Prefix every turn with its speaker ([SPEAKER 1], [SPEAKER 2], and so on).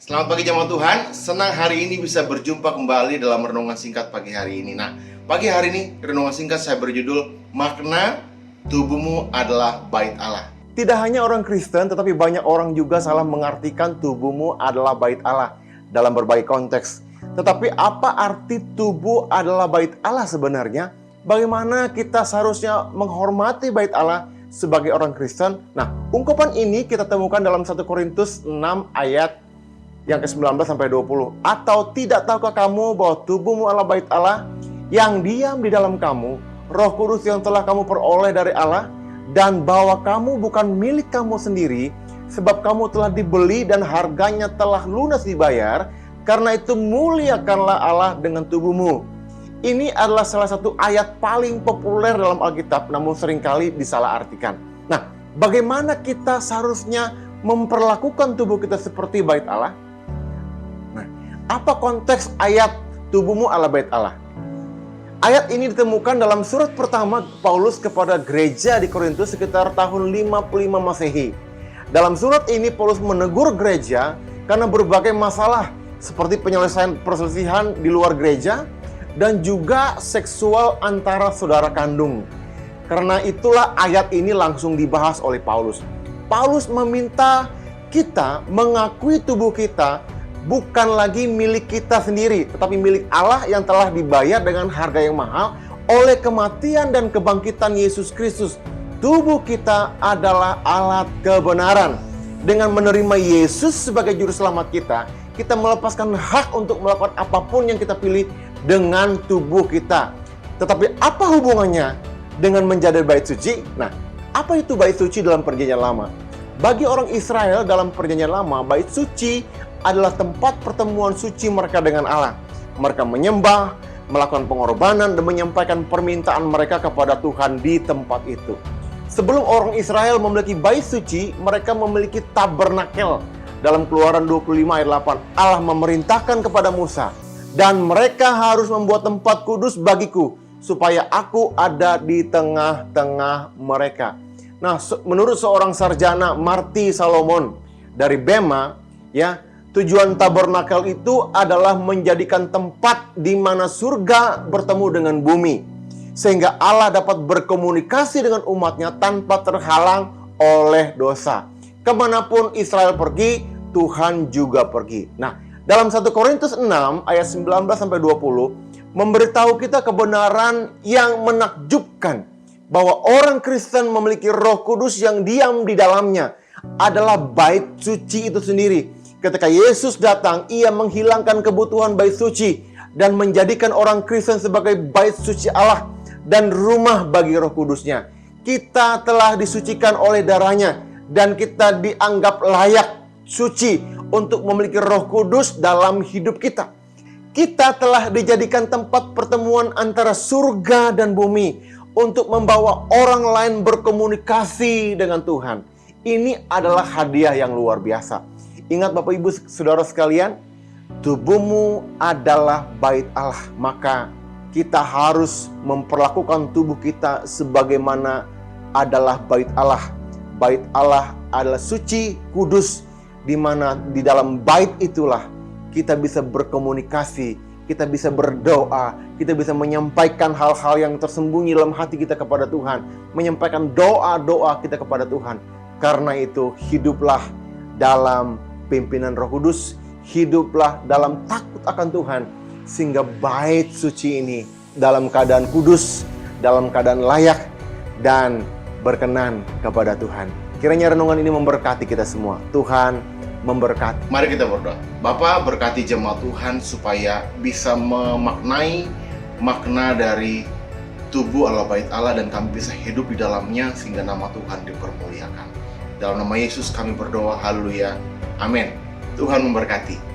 [SPEAKER 1] Selamat pagi jemaat Tuhan, senang hari ini bisa berjumpa kembali dalam renungan singkat pagi hari ini. Nah, pagi hari ini renungan singkat saya berjudul Makna Tubuhmu Adalah Bait Allah. Tidak hanya orang Kristen, tetapi banyak orang juga salah mengartikan tubuhmu adalah bait Allah dalam berbagai konteks. Tetapi apa arti tubuh adalah bait Allah sebenarnya? Bagaimana kita seharusnya menghormati bait Allah sebagai orang Kristen? Nah, ungkapan ini kita temukan dalam 1 Korintus 6 ayat yang ke-19 sampai 20. Atau tidak tahukah kamu bahwa tubuhmu adalah bait Allah yang diam di dalam kamu, Roh Kudus yang telah kamu peroleh dari Allah, dan bahwa kamu bukan milik kamu sendiri, sebab kamu telah dibeli dan harganya telah lunas dibayar. Karena itu muliakanlah Allah dengan tubuhmu. Ini adalah salah satu ayat paling populer dalam Alkitab, namun seringkali disalahartikan. Nah, bagaimana kita seharusnya memperlakukan tubuh kita seperti bait Allah? Apa konteks ayat tubuhmu adalah bait Allah? Ayat ini ditemukan dalam surat pertama Paulus kepada gereja di Korintus sekitar tahun 55 Masehi. Dalam surat ini Paulus menegur gereja karena berbagai masalah seperti penyelesaian perselisihan di luar gereja dan juga seksual antara saudara kandung. Karena itulah ayat ini langsung dibahas oleh Paulus. Paulus meminta kita mengakui tubuh kita bukan lagi milik kita sendiri, tetapi milik Allah yang telah dibayar dengan harga yang mahal oleh kematian dan kebangkitan Yesus Kristus. Tubuh kita adalah alat kebenaran. Dengan menerima Yesus sebagai juru selamat kita, kita melepaskan hak untuk melakukan apapun yang kita pilih dengan tubuh kita. Tetapi apa hubungannya dengan menjadi bait suci? Nah, apa itu bait suci dalam Perjanjian Lama? Bagi orang Israel dalam Perjanjian Lama, bait suci adalah tempat pertemuan suci mereka dengan Allah. Mereka menyembah, melakukan pengorbanan, dan menyampaikan permintaan mereka kepada Tuhan di tempat itu. Sebelum orang Israel memiliki bait suci, mereka memiliki tabernakel. Dalam Keluaran 25 ayat 8, Allah memerintahkan kepada Musa, dan mereka harus membuat tempat kudus bagiku, supaya aku ada di tengah-tengah mereka. Nah, menurut seorang sarjana Marty Salomon dari Bema, tujuan tabernakel itu adalah menjadikan tempat di mana surga bertemu dengan bumi, sehingga Allah dapat berkomunikasi dengan umatnya tanpa terhalang oleh dosa. Kemanapun Israel pergi, Tuhan juga pergi. Nah, dalam 1 Korintus 6 ayat 19-20 memberitahu kita kebenaran yang menakjubkan bahwa orang Kristen memiliki Roh Kudus yang diam di dalamnya adalah bait suci itu sendiri. Ketika Yesus datang, ia menghilangkan kebutuhan bait suci dan menjadikan orang Kristen sebagai bait suci Allah dan rumah bagi Roh Kudusnya. Kita telah disucikan oleh darahnya dan kita dianggap layak suci untuk memiliki Roh Kudus dalam hidup kita. Kita telah dijadikan tempat pertemuan antara surga dan bumi untuk membawa orang lain berkomunikasi dengan Tuhan. Ini adalah hadiah yang luar biasa. Ingat Bapak Ibu Saudara sekalian, tubuhmu adalah bait Allah. Maka kita harus memperlakukan tubuh kita sebagaimana adalah bait Allah. Bait Allah adalah suci, kudus, di mana di dalam bait itulah kita bisa berkomunikasi, kita bisa berdoa, kita bisa menyampaikan hal-hal yang tersembunyi dalam hati kita kepada Tuhan, menyampaikan doa-doa kita kepada Tuhan. Karena itu, hiduplah dalam pimpinan Roh Kudus, hiduplah dalam takut akan Tuhan, sehingga bait suci ini dalam keadaan kudus, dalam keadaan layak, dan berkenan kepada Tuhan. Kiranya renungan ini memberkati kita semua. Tuhan memberkati. Mari kita berdoa. Bapa, berkati jemaat Tuhan supaya bisa memaknai makna dari tubuh adalah bait Allah dan kami bisa hidup di dalamnya sehingga nama Tuhan dipermuliakan. Dalam nama Yesus kami berdoa, haleluya, amin. Tuhan memberkati.